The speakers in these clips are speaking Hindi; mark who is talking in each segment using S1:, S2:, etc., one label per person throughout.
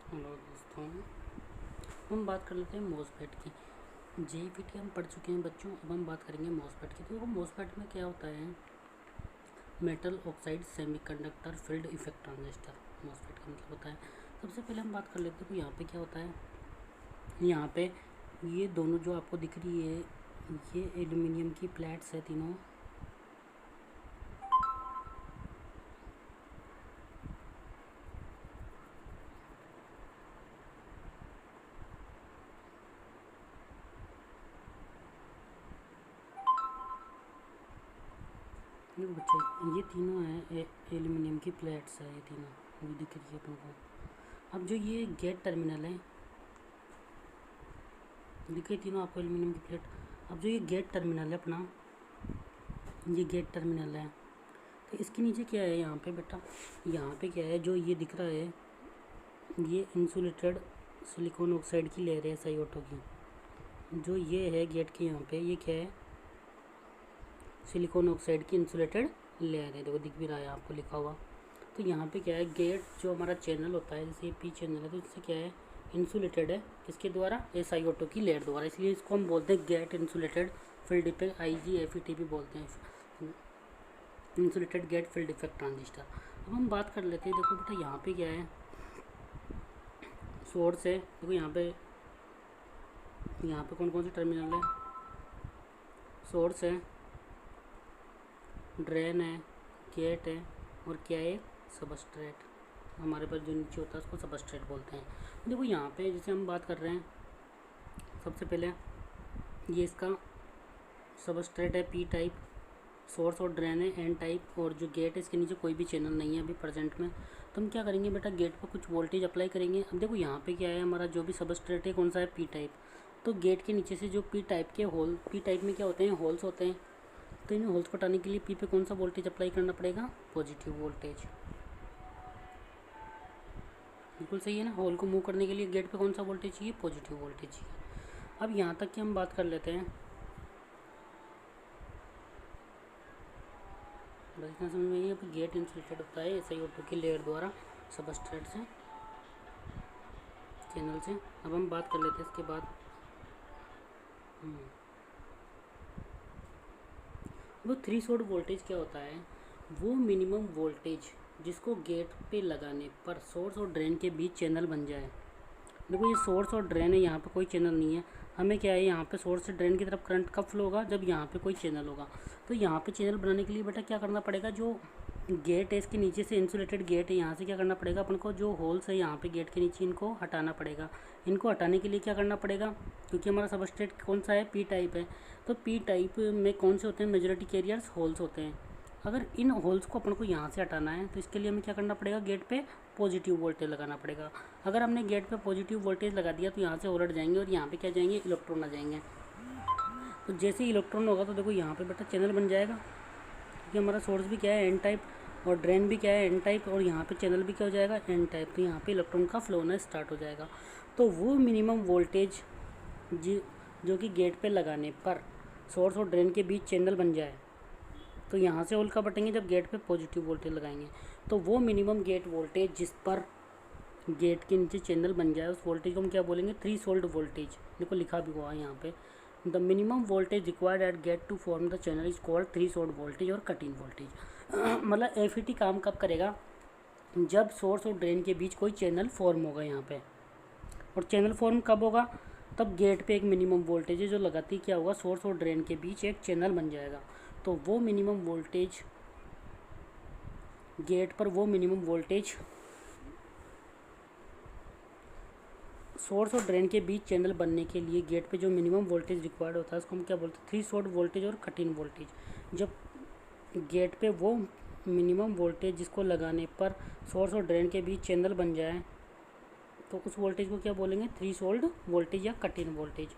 S1: हेलो दोस्तों, हम बात कर लेते हैं मॉसफेट की। जेईफिट की हम पढ़ चुके हैं बच्चों। अब हम बात करेंगे मॉसफेट की। तो मॉसफेट में क्या होता है? Metal oxide semiconductor field effect transistor. MOSFET का मतलब होता है। सबसे पहले हम बात कर लेते हैं कि यहाँ पे क्या होता है। यहाँ पे ये दोनों जो आपको दिख रही है, ये एल्यूमिनियम की प्लेट्स है तीनों। देखो बच्चे, ये तीनों हैं एल्यूमिनियम की प्लेट्स है, ये तीनों ये दिख रही है अपन को। अब जो ये गेट टर्मिनल है, दिखे तीनों आपको एल्यूमिनियम की प्लेट। अब जो ये गेट टर्मिनल है अपना, ये गेट टर्मिनल है। तो इसके नीचे क्या है यहाँ पे बेटा? यहाँ पे क्या है जो ये दिख रहा है, ये इंसुलेटेड सिलिकॉन ऑक्साइड की लेयर है SiO2 की। जो ये है गेट के यहाँ पे, ये क्या है? सिलिकॉन ऑक्साइड की इंसुलेटेड लेयर है। देखो दिख भी रहा है आपको लिखा हुआ। तो यहाँ पे क्या है, गेट जो हमारा चैनल होता है, जैसे पी चैनल है, तो इससे क्या है, इंसुलेटेड है। किसके द्वारा? SiO2 की लेयर द्वारा। इसलिए इसको हम बोलते हैं gate insulated field effect, IGFET भी बोलते हैं, insulated gate field effect transistor. अब हम बात कर लेते हैं। देखो बेटा, यहाँ पे क्या है, सोर्स है। देखो यहाँ पे कौन कौन से टर्मिनल है? सोर्स है, ड्रेन है, गेट है, और क्या है? सबस्ट्रेट। हमारे पास जो नीचे होता है उसको सबस्ट्रेट बोलते हैं। देखो यहाँ पे जैसे हम बात कर रहे हैं, सबसे पहले ये इसका सबस्ट्रेट है P टाइप, सोर्स और ड्रेन है N टाइप, और जो गेट है इसके नीचे कोई भी चैनल नहीं है अभी प्रेजेंट में। तो हम क्या करेंगे बेटा, गेट पर कुछ वोल्टेज अप्लाई करेंगे। अब देखो यहाँ पे क्या है, हमारा जो भी सबस्ट्रेट है कौन सा है? P type. तो गेट के नीचे से जो P टाइप के होल, P टाइप में क्या होते हैं? होल्स होते हैं। तो इन होल्स को हटाने के लिए P पे कौन सा वोल्टेज अप्लाई करना पड़ेगा? Positive voltage. बिल्कुल सही है ना। होल को मूव करने के लिए गेट पे कौन सा वोल्टेज चाहिए? पॉजिटिव वोल्टेज चाहिए। अब यहाँ तक की हम बात कर लेते हैं, बस इतना समझ में आइए। अब गेट इंसुलेटेड होता है SiO2 की लेयर द्वारा, सबस्ट्रेट से, चैनल से। अब हम बात कर लेते हैं इसके बाद। वो थ्रेशोल्ड वोल्टेज क्या होता है? वो मिनिमम वोल्टेज जिसको गेट पे लगाने पर सोर्स और ड्रेन के बीच चैनल बन जाए। देखो ये सोर्स और ड्रेन है, यहाँ पे कोई चैनल नहीं है। हमें क्या है, यहाँ पे सोर्स से ड्रेन की तरफ करंट कब फ्लो होगा? जब यहाँ पे कोई चैनल होगा। तो यहाँ पे चैनल बनाने के लिए बेटा क्या करना पड़ेगा? जो गेट है इसके नीचे से इंसुलेटेड गेट है, यहाँ से क्या करना पड़ेगा अपन को? जो होल्स है यहाँ पे गेट के नीचे, इनको हटाना पड़ेगा। इनको हटाने के लिए क्या करना पड़ेगा? क्योंकि हमारा सबस्ट्रेट कौन सा है? P टाइप है। तो P टाइप में कौन से होते हैं? मेजॉरिटी कैरियर्स होल्स होते हैं। अगर इन होल्स को अपन को यहाँ से हटाना है तो इसके लिए हमें क्या करना पड़ेगा? गेट पे पॉजिटिव वोल्टेज लगाना पड़ेगा। अगर हमने गेट पे पॉजिटिव वोल्टेज लगा दिया तो यहाँ से उलट जाएंगे और यहाँ पे क्या जाएंगे? इलेक्ट्रॉन आ जाएंगे। तो जैसे ही इलेक्ट्रॉन होगा तो देखो यहाँ पे बेटा चैनल बन जाएगा, क्योंकि हमारा सोर्स भी क्या है? N टाइप, और ड्रेन भी क्या है? N टाइप, और यहाँ पे चैनल भी क्या हो जाएगा? N type. तो यहाँ पे इलेक्ट्रॉन का फ्लो होना स्टार्ट हो जाएगा। तो वो मिनिमम वोल्टेज जो कि गेट पे लगाने पर सोर्स और ड्रेन के बीच चैनल बन जाए, तो यहाँ से होल कब बटेंगे? जब गेट पे पॉजिटिव वोल्टेज लगाएंगे। तो वो मिनिमम गेट वोल्टेज जिस पर गेट के नीचे चैनल बन जाए, उस वोल्टेज को हम क्या बोलेंगे? Threshold voltage. देखो लिखा भी हुआ है यहाँ पे, the minimum voltage required at gate to form the channel is called threshold voltage और कट इन वोल्टेज। मतलब FET काम कब करेगा? जब सोर्स और ड्रेन के बीच कोई चैनल फॉर्म होगा यहाँ पे। और चैनल फॉर्म कब होगा? तब गेट पे एक मिनिमम वोल्टेज है जो लगाती क्या होगा? सोर्स और ड्रेन के बीच एक चैनल बन जाएगा। तो वो मिनिमम वोल्टेज गेट पर, वो मिनिमम वोल्टेज सोर्स और ड्रेन के बीच चैनल बनने के लिए गेट पे जो मिनिमम वोल्टेज रिक्वायर्ड होता है उसको हम क्या बोलते हैं? थ्रेशोल्ड वोल्टेज और कट इन वोल्टेज। जब गेट पे वो मिनिमम वोल्टेज जिसको लगाने पर सोर्स और ड्रेन के बीच चैनल बन जाए, तो उस वोल्टेज को क्या बोलेंगे? थ्रेशोल्ड वोल्टेज या कट इन वोल्टेज।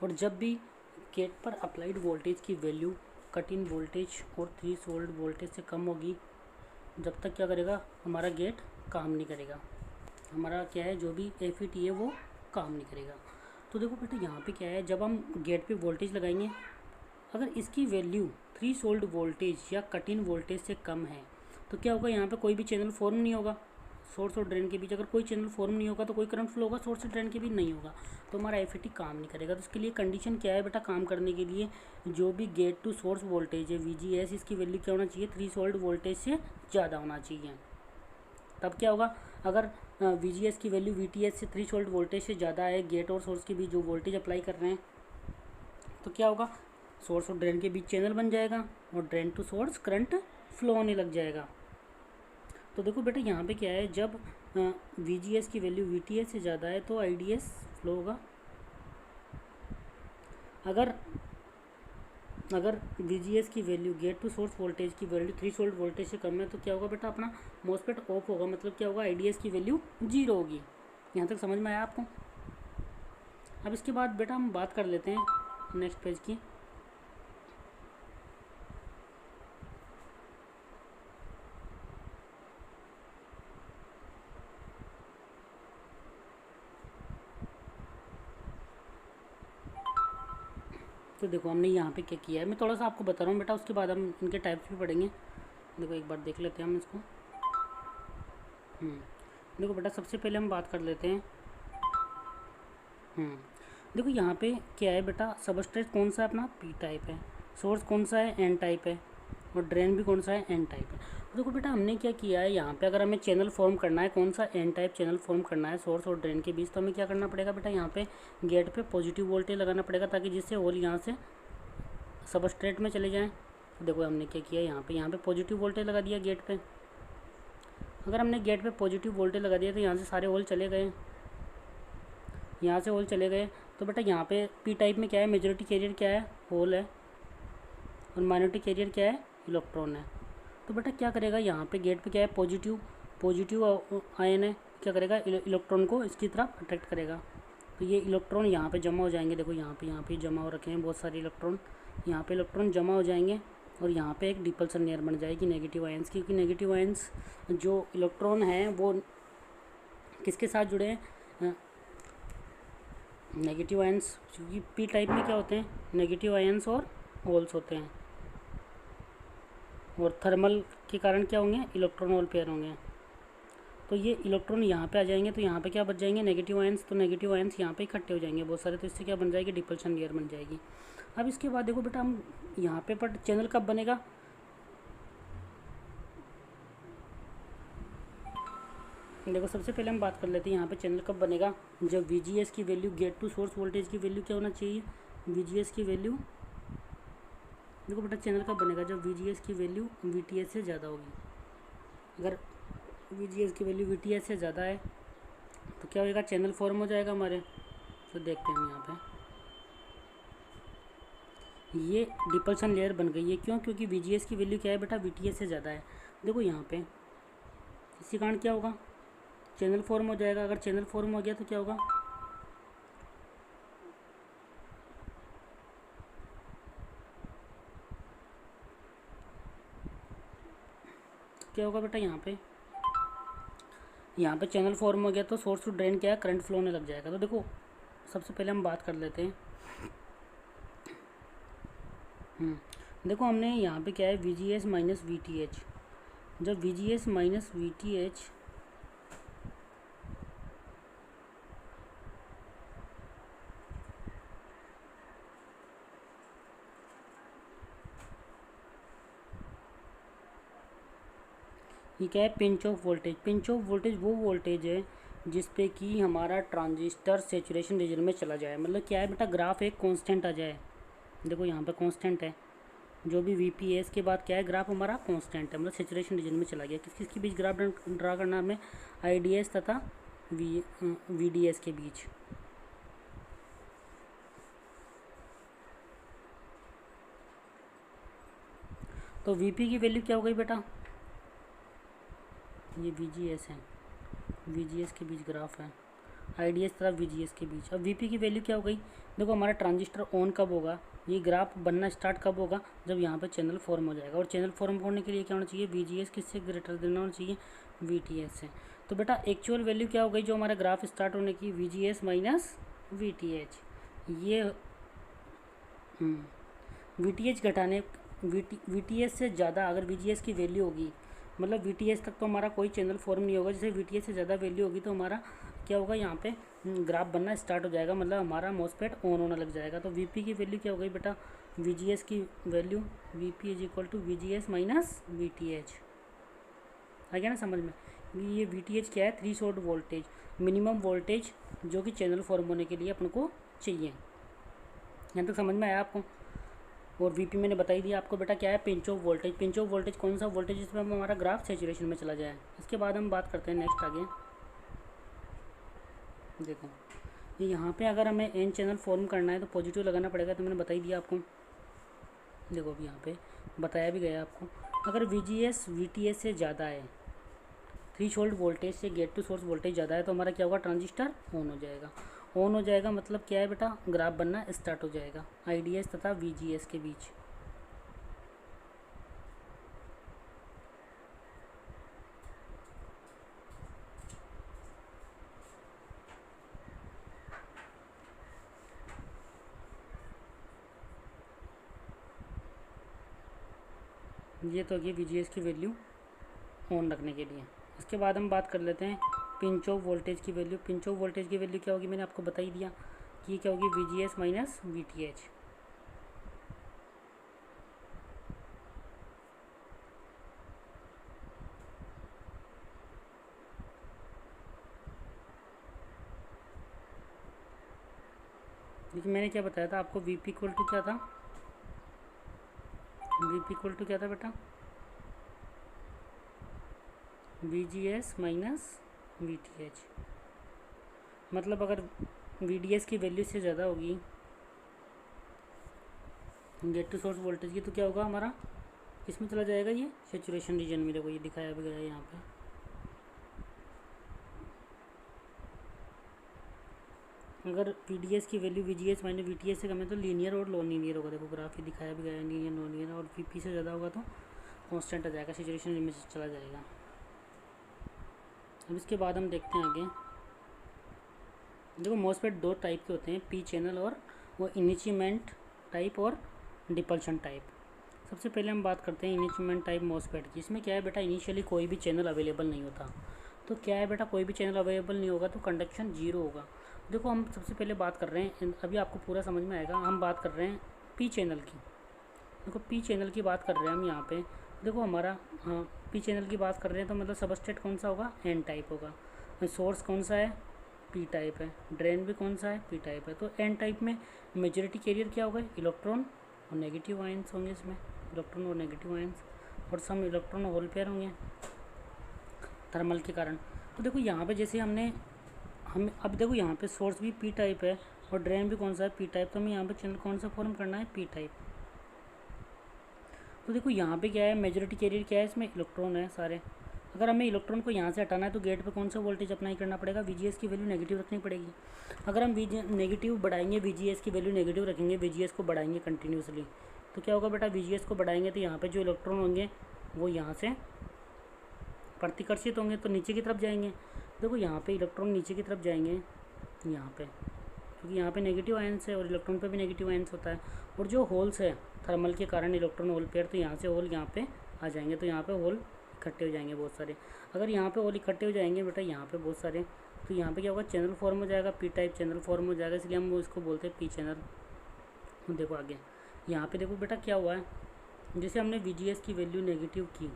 S1: और जब भी गेट पर अप्लाइड वोल्टेज की वैल्यू कट इन वोल्टेज और थ्रेशोल्ड वोल्टेज से कम होगी, जब तक क्या करेगा? हमारा गेट काम नहीं करेगा। हमारा क्या है, जो भी FET है वो काम नहीं करेगा। तो देखो बेटा यहाँ पे क्या है, जब हम गेट पे वोल्टेज लगाएंगे, अगर इसकी वैल्यू थ्रेशोल्ड वोल्टेज या कट इन वोल्टेज से कम है, तो क्या होगा, यहाँ पे कोई भी चैनल फॉर्म नहीं होगा सोर्स और ड्रेन के बीच। अगर कोई चैनल फॉर्म नहीं होगा तो कोई करंट फ्लो होगा सोर्स और ड्रेन के बीच नहीं होगा, तो हमारा एफ काम नहीं करेगा। तो इसके लिए कंडीशन क्या है बेटा, काम करने के लिए जो भी गेट टू सोर्स वोल्टेज है VGS, इसकी वैल्यू क्या होना चाहिए, थ्रेशोल्ड वोल्टेज से ज़्यादा होना चाहिए। तब क्या होगा, अगर VGS की वैल्यू VTS से थ्रेशोल्ड वोल्टेज से ज़्यादा है, गेट और सोर्स के बीच जो वोल्टेज अप्लाई कर रहे हैं, तो क्या होगा, सोर्स और ड्रेन के बीच चैनल बन जाएगा और drain to source current flow होने लग जाएगा। तो देखो बेटा यहाँ पे क्या है, जब VGS की वैल्यू VTS से ज़्यादा है तो IDS फ्लो होगा। अगर VGS की value gate to source voltage की वैल्यू थ्रेशोल्ड वोल्टेज से कम है तो क्या होगा बेटा, अपना मॉसफेट ऑफ होगा, मतलब क्या होगा, IDS की वैल्यू 0 होगी। यहाँ तक समझ में आया आपको। अब इसके बाद बेटा हम बात कर लेते हैं नेक्स्ट पेज की। तो देखो हमने यहाँ पे क्या किया है, मैं थोड़ा सा आपको बता रहा हूँ बेटा, उसके बाद हम इनके टाइप्स भी पढ़ेंगे। देखो एक बार देख लेते हैं हम इसको। देखो बेटा सबसे पहले हम बात कर लेते हैं। देखो यहाँ पे क्या है बेटा, सबस्ट्रेट कौन सा है अपना P टाइप है, सोर्स कौन सा है N टाइप है, और ड्रेन भी कौन सा है N टाइप है। तो देखो बेटा हमने क्या किया है, यहाँ पे अगर हमें चैनल फॉर्म करना है, कौन सा N टाइप चैनल फॉर्म करना है सोर्स और ड्रेन के बीच, तो हमें क्या करना पड़ेगा बेटा, यहाँ पे गेट पे पॉजिटिव वोल्टेज लगाना पड़ेगा, ताकि जिससे होल यहाँ से सबस्ट्रेट में चले जाएँ। देखो हमने क्या किया, यहाँ पे पॉजिटिव वोल्टेज लगा दिया गेट पे। अगर हमने गेट पे पॉजिटिव वोल्टेज लगा दिया तो यहाँ से सारे होल चले गए, यहाँ से होल चले गए। तो बेटा यहाँ पे P टाइप में क्या है, मेजॉरिटी कैरियर क्या है, होल है, और माइनॉरिटी कैरियर क्या है, इलेक्ट्रॉन है। तो बेटा क्या करेगा, यहाँ पे गेट पे क्या है, पॉजिटिव आयन है, क्या करेगा, इलेक्ट्रॉन को इसकी तरफ अट्रैक्ट करेगा। तो ये इलेक्ट्रॉन यहाँ पे जमा हो जाएंगे। देखो यहाँ पे जमा हो रखे हैं बहुत सारे इलेक्ट्रॉन, यहाँ पे इलेक्ट्रॉन जमा हो जाएंगे और यहाँ पे एक डिपल्सन लेयर बन जाएगी नेगेटिव आयंस की, क्योंकि नेगेटिव आयंस जो इलेक्ट्रॉन हैं वो किसके साथ जुड़े हैं, नेगेटिव आयंस, क्योंकि P टाइप में क्या होते हैं, नेगेटिव आयंस और होल्स होते हैं, और थर्मल के कारण क्या होंगे, इलेक्ट्रॉन होल पेयर होंगे। तो ये इलेक्ट्रॉन यहाँ पे आ जाएंगे, तो यहाँ पे क्या बच जाएंगे, नेगेटिव आयंस। तो नेगेटिव आयंस यहाँ पे इकट्ठे हो जाएंगे बहुत सारे, तो इससे क्या बन जाएगी, डिपल्सन लेयर बन जाएगी। अब इसके बाद देखो बेटा हम यहाँ पे पर चैनल कब बनेगा, देखो सबसे पहले हम बात कर लेते हैं यहाँ पे चैनल कब बनेगा, जब VGS की value gate to source voltage की वैल्यू क्या होना चाहिए, VGS की वैल्यू। देखो बेटा चैनल कब बनेगा, जब VGS की वैल्यू VTS से ज़्यादा होगी। अगर VGS की वैल्यू VTS से ज़्यादा है तो क्या होगा, चैनल फॉर्म हो जाएगा हमारे। तो देखते हैं हम यहाँ पे, ये डिपल्सन लेयर बन गई है। क्यों, क्योंकि VGS की वैल्यू क्या है बेटा, VTS से ज़्यादा है। देखो यहाँ पे इसी कारण क्या होगा, चैनल फॉर्म हो जाएगा। अगर चैनल फॉर्म हो गया तो क्या होगा, बेटा यहाँ पे चैनल फॉर्म हो गया तो सोर्स टू ड्रेन क्या है, करंट फ्लो होने लग जाएगा। तो देखो सबसे पहले हम बात कर लेते हैं। देखो हमने यहाँ पे क्या है, VGS माइनस VTH। जब VGS माइनस VTH ये क्या है, pinch of voltage. Pinch of voltage वो वोल्टेज है जिस पे कि हमारा ट्रांजिस्टर सेचुरेशन रीजन में चला जाए। मतलब क्या है बेटा, ग्राफ एक कांस्टेंट आ जाए। देखो यहाँ पे कांस्टेंट है, जो भी VPS के बाद क्या है, ग्राफ हमारा कांस्टेंट है, मतलब सेचुरेशन रीजन में चला गया। किस किस के बीच ग्राफ ड्रा करना हमें, IDS तथा VDS के बीच। तो VP की वैल्यू क्या हो गई बेटा, ये VGS है, VGS के बीच ग्राफ है, IDS तथा VGS के बीच। अब VP की वैल्यू क्या हो गई, देखो हमारा ट्रांजिस्टर ऑन कब होगा, ये ग्राफ बनना स्टार्ट कब होगा, जब यहाँ पे चैनल फॉर्म हो जाएगा। और चैनल फॉर्म होने के लिए क्या होना चाहिए, VGS किससे ग्रेटर देना होना चाहिए, VTS से। तो बेटा एक्चुअल वैल्यू क्या हो गई, जो हमारा ग्राफ स्टार्ट होने की, VGS माइनस VTH। ये VTH घटाने VTS से ज़्यादा अगर VGS की वैल्यू होगी, मतलब VTH तक तो हमारा कोई चैनल फॉर्म नहीं होगा। जैसे VTH से ज़्यादा वैल्यू होगी तो हमारा क्या होगा, यहाँ पे ग्राफ बनना स्टार्ट हो जाएगा, मतलब हमारा मॉसफेट ऑन होने लग जाएगा। तो VP की वैल्यू क्या हो गई बेटा, VGS की value VP is equal to VGS minus VTH। आ गया ना समझ में। ये VTH क्या है, threshold voltage, minimum voltage जो कि चैनल फॉर्म होने के लिए अपन को चाहिए। यहाँ तक समझ में आया आपको। और VP मैंने बता ही दिया आपको बेटा क्या है, pinch of voltage. Pinch of voltage कौन सा वोल्टेज जिसमें हमारा ग्राफ सैचुरेशन में चला जाए। इसके बाद हम बात करते हैं नेक्स्ट आगे। देखो ये यहाँ पे अगर हमें एन चैनल फॉर्म करना है तो पॉजिटिव लगाना पड़ेगा, तो मैंने बता ही दिया आपको। देखो अभी यहाँ पे बताया भी गया आपको, अगर VGS VTS से ज़्यादा है, थ्रीशोल्ड वोल्टेज से गेट टू सोर्स वोल्टेज ज़्यादा है, तो हमारा क्या होगा, ट्रांजिस्टर ऑन हो जाएगा। ऑन हो जाएगा मतलब क्या है बेटा, ग्राफ बनना स्टार्ट हो जाएगा IDS तथा VGS के बीच। ये तो होगी VGS की वैल्यू ऑन रखने के लिए। इसके बाद हम बात कर लेते हैं पिंच ऑफ वोल्टेज की वैल्यू। पिंच ऑफ वोल्टेज की वैल्यू क्या होगी, मैंने आपको बता ही दिया कि क्या होगी, VGS माइनस VTH। देखिए मैंने क्या बताया था आपको, VP इक्वल टू क्या था, VP इक्वल टू क्या था बेटा, VGS माइनस VTH। मतलब अगर VDS की वैल्यू से ज़्यादा होगी गेट टू सोर्स वोल्टेज की, तो क्या होगा हमारा, किस में चला जाएगा, ये सैचुरेशन रीजन में। देखो ये दिखाया भी गया है यहाँ पे। अगर VDS की वैल्यू VGS माइनस VTH से कम है तो लीनियर और नॉन लीनियर होगा। देखो ग्राफ ही दिखाया भी गया है, लीनियर नॉन लीनियर। और VP से ज़्यादा होगा तो कांस्टेंट आ जाएगा, सैचुरेशन में चला जाएगा। अब इसके बाद हम देखते हैं आगे। देखो मॉसफेट दो टाइप के होते हैं, P चैनल और वो इनिचिमेंट टाइप और डिपल्शन टाइप। सबसे पहले हम बात करते हैं इनिचिमेंट टाइप मॉसफेट की। इसमें क्या है बेटा, इनिशियली कोई भी चैनल अवेलेबल नहीं होता। तो क्या है बेटा, कोई भी चैनल अवेलेबल नहीं होगा तो कंडक्शन जीरो होगा। देखो हम सबसे पहले बात कर रहे हैं, अभी आपको पूरा समझ में आएगा। हम बात कर रहे हैं P चैनल की। देखो P चैनल की बात कर रहे हैं हम यहाँ पे। देखो हमारा, हाँ P चैनल की बात कर रहे हैं तो मतलब सबस्ट्रेट कौन सा होगा, N टाइप होगा। सोर्स कौन सा है, P टाइप है। ड्रेन भी कौन सा है, P टाइप है। तो N टाइप में मेजॉरिटी कैरियर क्या होगा, इलेक्ट्रॉन और नेगेटिव आयंस होंगे इसमें, इलेक्ट्रॉन और नेगेटिव आयंस, और सम इलेक्ट्रॉन होल पेयर होंगे थर्मल के कारण। तो देखो यहाँ पे जैसे हम अब देखो यहाँ पे सोर्स भी P टाइप है और ड्रेन भी कौन सा है, P टाइप। तो हमें यहाँ पे चैनल कौन सा फॉर्म करना है, P टाइप। तो देखो यहाँ पे क्या है, मेजॉरिटी कैरियर क्या है, इसमें इलेक्ट्रॉन है सारे। अगर हमें इलेक्ट्रॉन को यहाँ से हटाना है तो गेट पे कौन सा वोल्टेज अप्लाई करना पड़ेगा, VGS की वैल्यू नेगेटिव रखनी पड़ेगी। अगर हम नेगेटिव बढ़ाएंगे, VGS की वैल्यू नेगेटिव रखेंगे, VGS को बढ़ाएंगे कंटिन्यूसली, तो क्या होगा बेटा, VGS को बढ़ाएंगे तो यहाँ पे जो इलेक्ट्रॉन होंगे वो यहाँ से प्रतिकर्षित होंगे तो नीचे की तरफ जाएंगे। देखो यहाँ पे इलेक्ट्रॉन नीचे की तरफ जाएंगे यहाँ पे, क्योंकि यहाँ पे नेगेटिव आयंस है और इलेक्ट्रॉन पे भी नेगेटिव आयंस होता है। और जो होल्स है थर्मल के कारण इलेक्ट्रॉन होल पेयर, तो यहाँ से होल यहाँ पे आ जाएंगे, तो यहाँ पे होल इकट्ठे हो जाएंगे बहुत सारे। अगर यहाँ पे होल इकट्ठे हो जाएंगे बेटा यहाँ पे बहुत सारे, तो यहाँ पे क्या होगा, चैनल फॉर्म हो जाएगा, P टाइप चैनल फॉर्म हो जाएगा, इसलिए हम वो इसको बोलते हैं P चैनल। देखो आगे यहाँ पे देखो बेटा क्या हुआ है, जैसे हमने VGS की वैल्यू नेगेटिव की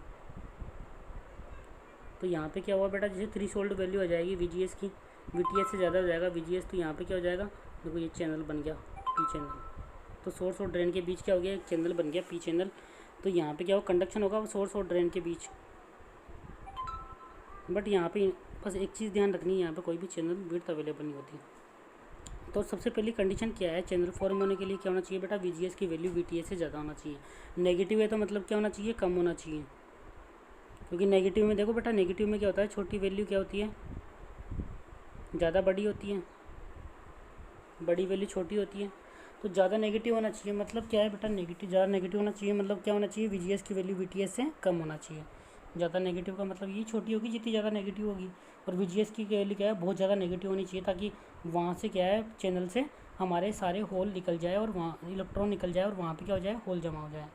S1: तो यहाँ पे क्या हुआ बेटा, जैसे थ्रीशोल्ड वैल्यू आ जाएगी VGS की, VTH से ज़्यादा हो जाएगा VGS, तो यहाँ पे क्या हो जाएगा, देखो ये चैनल बन गया P चैनल। तो सोर्स और ड्रेन के बीच क्या हो गया, एक चैनल बन गया P चैनल। तो यहाँ पे क्या होगा, कंडक्शन होगा सोर्स और ड्रेन के बीच। बट यहाँ पे बस एक चीज़ ध्यान रखनी है, यहाँ पे कोई भी चैनल विड्थ अवेलेबल नहीं होती। तो सबसे पहली कंडीशन क्या है, चैनल फॉर्म होने के लिए क्या होना चाहिए बेटा, VGS की वैल्यू VTH से ज़्यादा होना चाहिए। नेगेटिव है तो मतलब क्या होना चाहिए, कम होना चाहिए। क्योंकि नेगेटिव में देखो बेटा, नेगेटिव में क्या होता है, छोटी वैल्यू क्या होती है, ज़्यादा बड़ी होती है, बड़ी वैल्यू छोटी होती है। तो ज़्यादा नेगेटिव होना चाहिए मतलब क्या है बेटा, नेगेटिव ज़्यादा नेगेटिव होना चाहिए मतलब क्या होना चाहिए, VGS की वैल्यू VTH से कम होना चाहिए। ज़्यादा नेगेटिव का मतलब ये छोटी होगी जितनी ज़्यादा नेगेटिव होगी, और VGS की वैल्यू क्या है, बहुत ज़्यादा नेगेटिव होनी चाहिए, ताकि वहाँ से क्या है, चैनल से हमारे सारे होल निकल जाए और वहाँ इलेक्ट्रॉन निकल जाए और वहाँ पे क्या हो जाए, होल जमा हो जाए।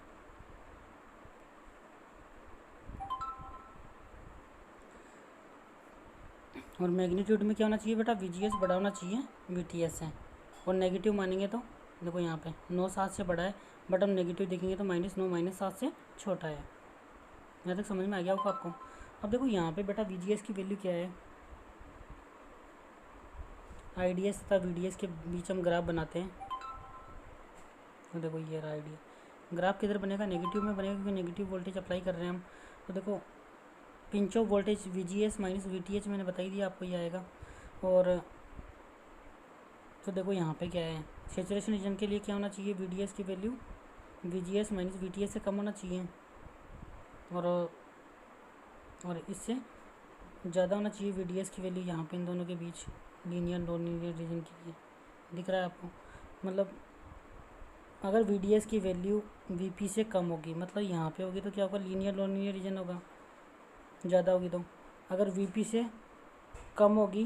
S1: और मैग्नीट्यूड में क्या होना चाहिए बेटा, VGS बड़ा होना चाहिए VTS से। और नेगेटिव मानेंगे तो देखो यहाँ पे 9 7 से बड़ा है, बट हम नेगेटिव देखेंगे तो -9 -7 से छोटा है। यहाँ तक समझ में आ गया होगा आपको। अब देखो यहाँ पे बेटा VGS की वैल्यू क्या है, IDS तथा VDS के बीच हम ग्राफ बनाते हैं। तो देखो ये रहा आइडिया, ग्राफ किधर बनेगा, नेगेटिव में बनेगा, क्योंकि नेगेटिव वोल्टेज अप्लाई कर रहे हैं हम। तो देखो pinch of voltage VGS minus VTH मैंने बता ही दिया आपको, ये आएगा। और तो देखो यहाँ पे क्या है, सैचुरेशन रीजन के लिए क्या होना चाहिए, VDS की वैल्यू VGS माइनस VTH से कम होना चाहिए, और इससे ज़्यादा होना चाहिए VDS की वैल्यू यहाँ पे इन दोनों के बीच, लीनियर नॉन लीनियर रीजन के लिए। दिख रहा है आपको, मतलब अगर VDS की वैल्यू VP से कम होगी, मतलब यहाँ पे होगी, तो क्या होगा, लीनियर नॉन लीनियर रीजन होगा, ज़्यादा होगी तो। अगर VP से कम होगी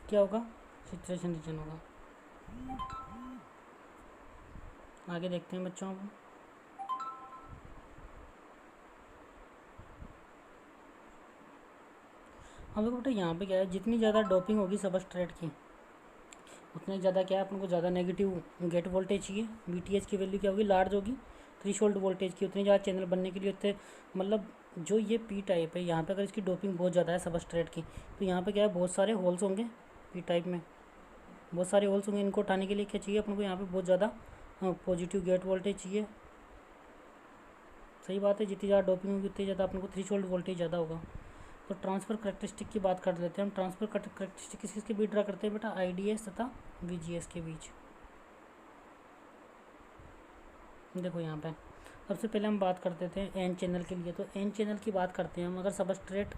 S1: क्या होगा, सैचुरेशन रीजन होगा। आगे देखते हैं बच्चों। हम लोग बेटा यहाँ पे क्या है, जितनी ज़्यादा डोपिंग होगी सबस्ट्रेट की, उतने ज़्यादा क्या है, अपन को ज़्यादा नेगेटिव गेट वोल्टेज चाहिए। VTH की वैल्यू क्या होगी, लार्ज होगी थ्रेशोल्ड वोल्टेज की, उतनी ज़्यादा चैनल बनने के लिए उतने, मतलब जो ये P टाइप है, यहाँ पे अगर इसकी डोपिंग बहुत ज़्यादा है सबस्ट्रेट की, तो यहाँ पे क्या है, बहुत सारे होल्स होंगे P टाइप में, बहुत सारे होल्स होंगे। इनको उठाने के लिए क्या चाहिए अपन को, यहाँ पे बहुत ज़्यादा पॉजिटिव गेट वोल्टेज चाहिए। सही बात है, जितनी ज़्यादा डोपिंग होगी उतनी ज़्यादा अपन को थ्रेशोल्ड वोल्टेज ज़्यादा होगा। तो ट्रांसफ़र करैक्टरिस्टिक की बात कर लेते हैं हम। ट्रांसफ़र करैक्टरिस्टिक किसके बीच ड्रा करते हैं बेटा, IDS तथा VGS के बीच। देखो यहाँ पे सबसे पहले हम बात करते थे N चैनल के लिए, तो N चैनल की बात करते हैं हम। अगर सबस्ट्रेट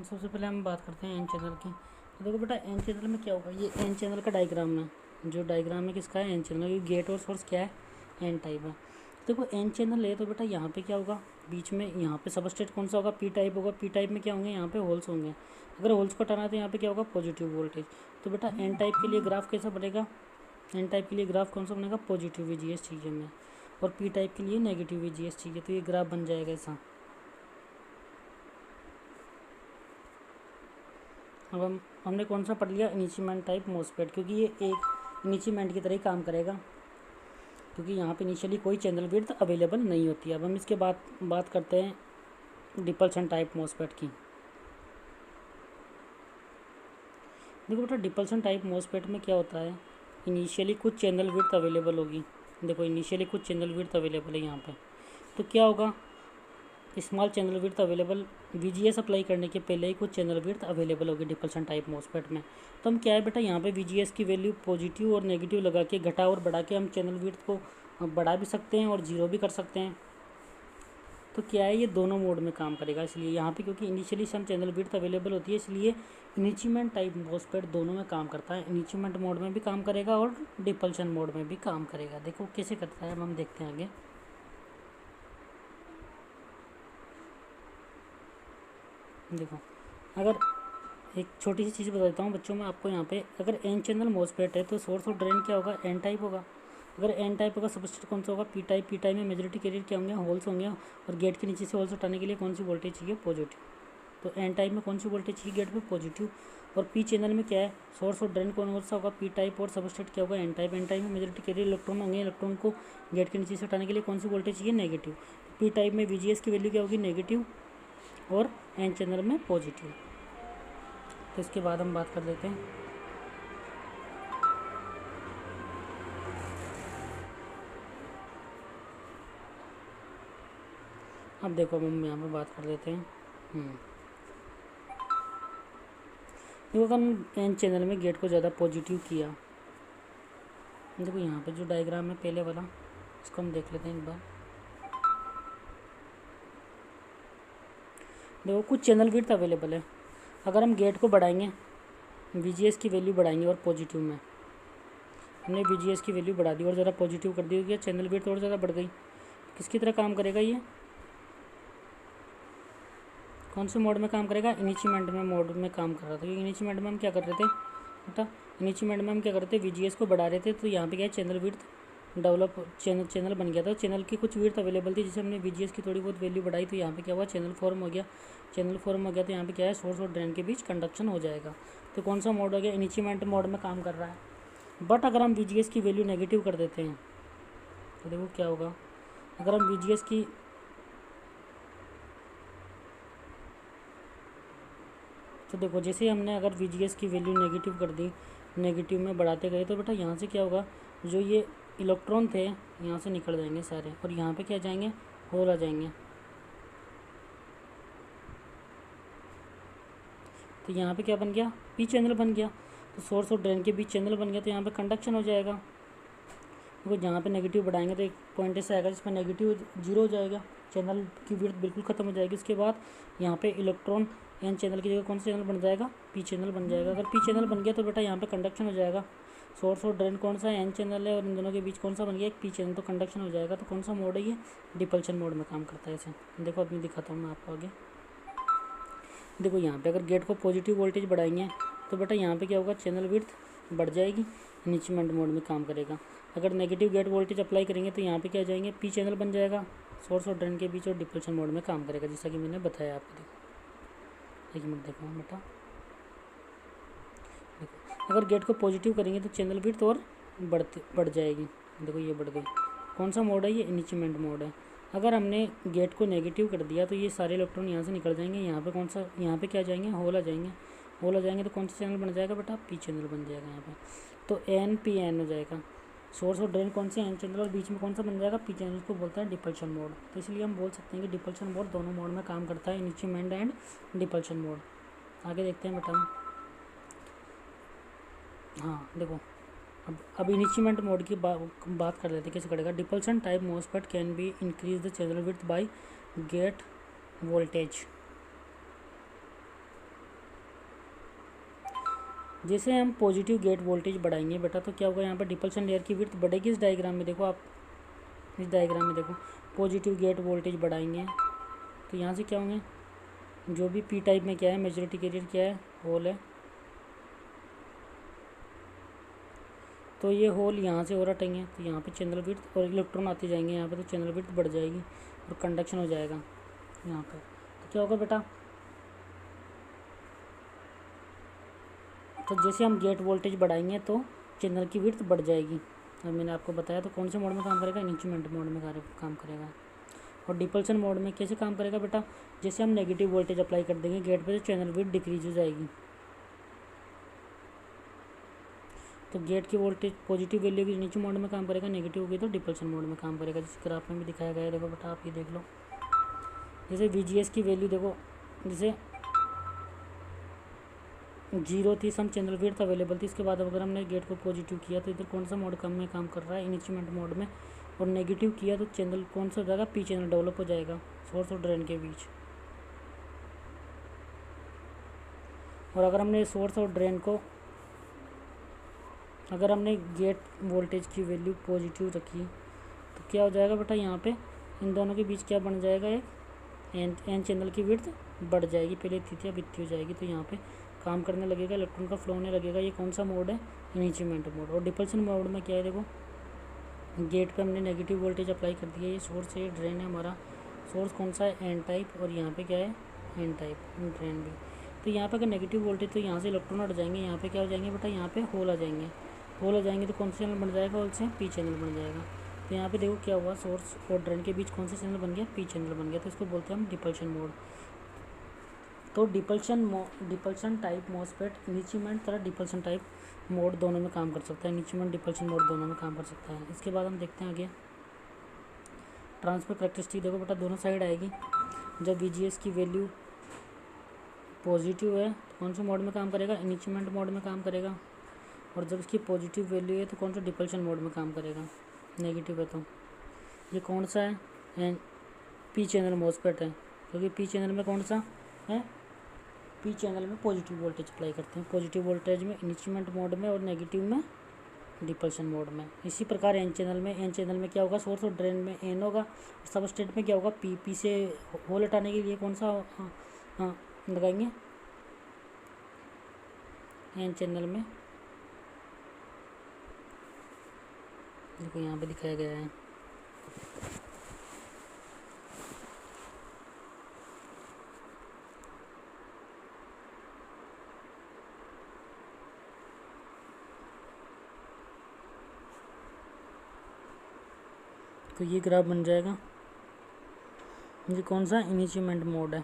S1: सबसे पहले हम बात करते हैं N चैनल की। तो देखो बेटा N चैनल में क्या होगा, ये N चैनल का डायग्राम है, जो डायग्राम है किसका है, N चैनल। ये गेट और सोर्स क्या है, N टाइप है। देखो N चैनल है तो बेटा यहाँ पे क्या होगा, बीच में यहाँ पे सबस्ट्रेट कौन सा होगा, P टाइप होगा। P टाइप में क्या होंगे, यहाँ पे होल्स होंगे। अगर होल्स को हटाना है तो यहाँ पे क्या होगा, पॉजिटिव वोल्टेज। तो बेटा N टाइप के लिए ग्राफ कैसा बनेगा, N टाइप के लिए ग्राफ कौन सा बनेगा, पॉजिटिव VGS चाहिए हमें, और P टाइप के लिए नेगेटिव VGS चाहिए। तो ये ग्राफ बन जाएगा ऐसा। अब हमने कौन सा पढ़ लिया, इनिशियमेंट टाइप मॉसफेट, क्योंकि ये एक इनिशियमेंट की तरह ही काम करेगा, क्योंकि यहाँ पे इनिशियली कोई चैनल विड्थ अवेलेबल नहीं होती है। अब हम इसके बाद बात करते हैं डिपल्सन टाइप मॉसफेट की। देखो बेटा डिपल्सन टाइप मॉसफेट में क्या होता है, इनिशियली कुछ चैनल विड्थ अवेलेबल होगी। देखो इनिशियली कुछ चैनल विड्थ अवेलेबल है यहाँ पे, तो क्या होगा, small channel width available, VGS apply करने के पहले ही कुछ चैनल विड्थ अवेलेबल होगी डिपल्सन टाइप मॉसफेट में। तो हम क्या है बेटा, यहाँ पे VGS की वैल्यू पॉजिटिव और नेगेटिव लगा के, घटा और बढ़ा के हम चैनल विड्थ को बढ़ा भी सकते हैं और जीरो भी कर सकते हैं। तो क्या है, ये दोनों मोड में काम करेगा। इसलिए यहाँ पे क्योंकि इनिशियली सम चैनल विड्थ अवेलेबल होती है, इसलिए इनिशियमेंट टाइप मॉसफेट दोनों में काम करता है। इनिशियमेंट मोड में भी काम करेगा और डिपल्सन मोड में भी काम करेगा। देखो कैसे करता है, हम देखते हैं आगे। देखो अगर एक छोटी सी चीज़ बता देता हूँ बच्चों में आपको, यहाँ पे अगर N चैनल मॉसफेट है तो सोर्स और ड्रेन क्या होगा, N टाइप होगा। अगर N टाइप होगा, सबस्ट्रेट कौन सा होगा, P टाइप। P टाइप में मेजॉरिटी कैरियर क्या होंगे, होल्स होंगे, और गेट के नीचे से होल्स उठाने के लिए कौन सी वोल्टेज चाहिए, पॉजिटिव। तो N टाइप में कौन सी वोल्टेज चाहिए, गेट पे पॉजिटिव। और P चैनल में क्या है, सोर्स और ड्रेन कौन सा होगा, P टाइप, और सबस्ट्रेट क्या होगा, N टाइप। N टाइप में मेजॉरिटी कैरियर इलेक्ट्रॉन होंगे, इलेक्ट्रॉन को गेट के नीचे से उठाने के लिए कौन सी वोल्टेज चाहिए, नेगेटिव। P टाइप में VGS की वैल्यू क्या होगी, नेगेटिव, और N चैनल में पॉजिटिव। तो इसके बाद हम बात कर लेते हैं अब देखो हम यहाँ पे बात कर लेते हैं देखो अगर हम N चैनल में गेट को ज़्यादा पॉजिटिव किया, देखो यहाँ पे जो डायग्राम है पहले वाला, इसको हम देख लेते हैं एक बार। देखो कुछ चैनल विड्थ अवेलेबल है, अगर हम गेट को बढ़ाएंगे, VGS की वैल्यू बढ़ाएंगे और पॉजिटिव में, हमने VGS की वैल्यू बढ़ा दी और ज़रा पॉजिटिव कर दी, हो गया चैनल विड्थ और ज़्यादा बढ़ गई। किसकी तरह काम करेगा ये, कौन से मोड में काम करेगा, इनिशियमेंट में मोड में काम कर रहा था, क्योंकि इनिशियमेंट में हम क्या कर रहे थे बेटा, इनिशियमेंट में हम क्या कर रहे थे, VGS को बढ़ा रहे थे। तो यहाँ पे क्या है, चैनल विड्थ डेवलप चैनल बन गया था, चैनल की कुछ विड्थ अवेलेबल थी, जिसे हमने VGS की थोड़ी बहुत वैल्यू बढ़ाई, तो यहाँ पे क्या हुआ, चैनल फॉर्म हो गया। चैनल फॉर्म हो गया तो यहाँ पे क्या है, सोर्स और ड्रेन के बीच कंडक्शन हो जाएगा। तो कौन सा मोड हो गया, इनिशियमेंट मोड में काम कर रहा है। बट अगर हम VGS की वैल्यू नेगेटिव कर देते हैं तो देखो क्या होगा, अगर हम VGS की तो देखो जैसे हमने अगर VGS की वैल्यू नेगेटिव कर दी, नेगेटिव में बढ़ाते गए, तो बेटा यहाँ से क्या होगा, जो ये इलेक्ट्रॉन थे यहाँ से निकल जाएंगे सारे, और यहाँ पे क्या जाएंगे, होल आ जाएंगे। तो यहाँ पे क्या बन गया, पी चैनल बन गया। तो सोर्स और ड्रेन के बीच चैनल बन गया, तो यहाँ पे कंडक्शन हो जाएगा। देखो जहाँ पे नेगेटिव बढ़ाएंगे तो एक पॉइंट ऐसा आएगा जिसमें नेगेटिव 0 हो जाएगा, चैनल की विड्थ बिल्कुल ख़त्म हो जाएगी। उसके बाद यहाँ पे इलेक्ट्रॉन एन चैनल की जगह कौन सा चैनल बन जाएगा, पी चैनल बन जाएगा। अगर पी चैनल बन गया तो बेटा यहाँ पे कंडक्शन हो जाएगा। सोर्स और ड्रेन कौन सा है, एन चैनल है, और इन दोनों के बीच कौन सा बन गया, एक पी चैनल, तो कंडक्शन हो जाएगा। तो कौन सा मोड है ये, डिपल्शन मोड में काम करता है। इसे देखो अभी दिखाता हूँ मैं आपको आगे। देखो यहाँ पे अगर गेट को पॉजिटिव वोल्टेज बढ़ाएंगे तो बेटा यहाँ पे क्या होगा, चैनल विड्थ बढ़ जाएगी, इनिशियमेंट मोड में काम करेगा। अगर नेगेटिव गेट वोल्टेज अप्लाई करेंगे तो यहाँ पे क्या जाएंगे, पी चैनल बन जाएगा, सोर्स और ड्रेन के बीच, और डिप्लेशन मोड में काम करेगा, जैसा कि मैंने बताया आपको। देखो एक मिनट देखो बेटा, देखो अगर गेट को पॉजिटिव करेंगे तो चैनल विड्थ और बढ़ जाएगी। देखो ये बढ़ गई। कौन सा मोड है ये, इनिशियमेंट मोड है। अगर हमने गेट को नेगेटिव कर दिया तो ये सारे इलेक्ट्रॉन यहाँ से निकल जाएंगे, यहाँ पे कौन सा, यहाँ पे क्या जाएंगे, होल आ जाएंगे। होल आ जाएंगे तो कौन सा चैनल बन जाएगा बेटा, पी चैनल बन जाएगा यहाँ पे। तो एन पी एन हो जाएगा। सोर्स और ड्रेन कौन से, एन चैनल, और बीच में कौन सा बन जाएगा, पी चैनल, को बोलता है डिपल्शन मोड। तो इसलिए हम बोल सकते हैं कि डिपल्शन मोड दोनों मोड में काम करता है, इनिशियमेंट एंड डिपल्शन मोड। आगे देखते हैं बेटा हम। हाँ देखो अब इनिशियमेंट मोड की बात कर लेते हैं, कैसे करेगा। Depletion type MOSFET can be increase the channel width by gate voltage. जैसे हम पॉजिटिव गेट वोल्टेज बढ़ाएंगे बेटा तो क्या होगा, यहाँ पर डिपल्शन लेयर की विड्थ बढ़ेगी। इस डायग्राम में देखो आप, इस डायग्राम में देखो, पॉजिटिव गेट वोल्टेज बढ़ाएंगे तो यहाँ से क्या होंगे, जो भी पी टाइप में क्या है, मेजॉरिटी कैरियर क्या है, होल है, तो ये होल यहाँ से और हटेंगे, तो यहाँ पे चैनल विड्थ और इलेक्ट्रॉन आते जाएंगे यहाँ पे, तो चैनल विड्थ बढ़ जाएगी और कंडक्शन हो जाएगा यहाँ पे। तो क्या होगा बेटा, तो जैसे हम गेट वोल्टेज बढ़ाएंगे तो चैनल की विड्थ बढ़ जाएगी। अब मैंने आपको बताया। तो कौन से मोड में काम करेगा, इनिशियमेंट मोड में काम करेगा। और डिपल्शन मोड में कैसे काम करेगा बेटा, जैसे हम नेगेटिव वोल्टेज अप्लाई कर देंगे गेट पे तो चैनल विड्थ डिक्रीज हो जाएगी। तो गेट की वोल्टेज पॉजिटिव वैल्यू की नीचे मोड में काम करेगा, नेगेटिव होगी तो डिपल्शन मोड में काम करेगा। जिस ग्राफ में भी दिखाया गया है, देखो बेटा आप ये देख लो। जैसे VGS की वैल्यू देखो, जैसे 0 थी, सम चैनल विड्थ अवेलेबल थी। इसके बाद अगर हमने गेट को पॉजिटिव किया तो इधर कौन सा मोड कम में काम कर रहा है, इनिशियमेंट मोड में। और नेगेटिव किया तो चैनल कौन सा हो जाएगा, पी चैनल डेवलप हो जाएगा सोर्स और ड्रेन के बीच। और अगर हमने सोर्स और ड्रेन को, अगर हमने गेट वोल्टेज की वैल्यू पॉजिटिव रखी तो क्या हो जाएगा बेटा, यहाँ पे इन दोनों के बीच क्या बन जाएगा, एक एन चैनल की विड्थ बढ़ जाएगी, पहले थी अब इतनी हो जाएगी। तो यहाँ पे काम करने लगेगा, इलेक्ट्रॉन का फ्लो होने लगेगा। ये कौन सा मोड है, इनिशियमेंट मोड। और डिपल्शन मोड में क्या है, देखो गेट पे हमने नेगेटिव वोल्टेज अप्लाई कर दिया। ये सोर्स है, ड्रेन है हमारा। सोर्स कौन सा है, एन टाइप, और यहाँ पे क्या है, एन टाइप, ड्रेन भी। तो यहाँ पे अगर नेगेटिव वोल्टेज तो यहाँ से इलेक्ट्रॉन हट जाएंगे, यहाँ पे क्या हो जाएंगे बेटा, यहाँ पे होल आ जाएंगे। होल आ जाएंगे तो कौन सा चैनल बन जाएगा, होल से पी चैनल बन जाएगा। तो यहाँ पे देखो क्या हुआ, सोर्स और ड्रेन के बीच कौन सा चैनल बन गया, पी चैनल बन गया। तो इसको बोलते हैं हम डिपल्शन मोड। तो डिपल्शन टाइप मॉसफेट इनिशियमेंट तरह डिपल्शन टाइप मोड दोनों में काम कर सकता है, इनिशियमेंट डिपल्शन मोड दोनों में काम कर सकता है। इसके बाद हम देखते हैं आगे ट्रांसफर करैक्टरिस्टिक। देखो बेटा दोनों साइड आएगी। जब VGS की वैल्यू पॉजिटिव है तो कौन सा मोड में काम करेगा, इनिशियमेंट मोड में काम करेगा। और जब इसकी पॉजिटिव वैल्यू है तो कौन सा, डिपल्शन मोड में काम करेगा। नेगेटिव है तो ये कौन सा है, पी चैनल मॉसफेट है, क्योंकि पी चैनल में कौन सा है, पी चैनल में पॉजिटिव वोल्टेज अप्लाई करते हैं। पॉजिटिव वोल्टेज में इनिशियमेंट मोड में, और नेगेटिव में डिपल्शन मोड में। इसी प्रकार एन चैनल में क्या होगा, सोर्स और ड्रेन में एन होगा, सब स्टेट में क्या होगा, पी से होल हटाने के लिए कौन सा लगाएंगे, एन चैनल में देखो यहाँ पे दिखाया गया है। तो ये ग्राफ बन जाएगा। ये कौन सा इनिशियमेंट मोड है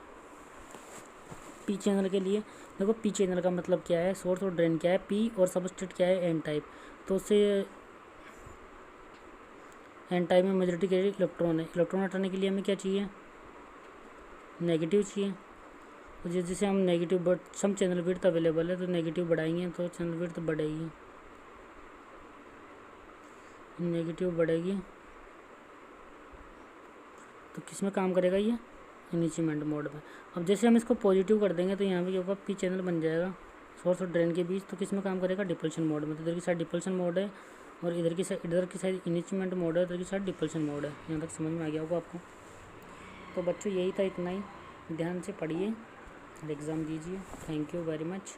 S1: पी चैनल के लिए। देखो पी चैनल का मतलब क्या है, सोर्स और ड्रेन क्या है, पी और सबस्ट्रेट क्या है, एन टाइप। तो उससे एन टाइप में मेजॉरिटी के इलेक्ट्रॉन है। इलेक्ट्रॉन हटाने के लिए हमें क्या चाहिए, नेगेटिव चाहिए। तो जैसे हम negative but some channel width available है, तो नेगेटिव बढ़ाएंगे तो चैनल विड्थ बढ़ेगी, नेगेटिव बढ़ेगी। तो किस में काम करेगा ये, इनिशियमेंट मोड में। अब जैसे हम इसको पॉजिटिव कर देंगे तो यहाँ पे क्या होगा, पी चैनल बन जाएगा सोर्स और ड्रेन के बीच। तो किस में काम करेगा, डिपल्शन मोड में। तो इधर की साइड डिपल्शन मोड है और इधर की साइड इनिशियमेंट मोड है, इधर की साइड डिपल्शन मोड है। यहाँ तक समझ में आ गया होगा आपको। तो बच्चों यही था, इतना ही। ध्यान से पढ़िए और एग्ज़ाम दीजिए। Thank you very much.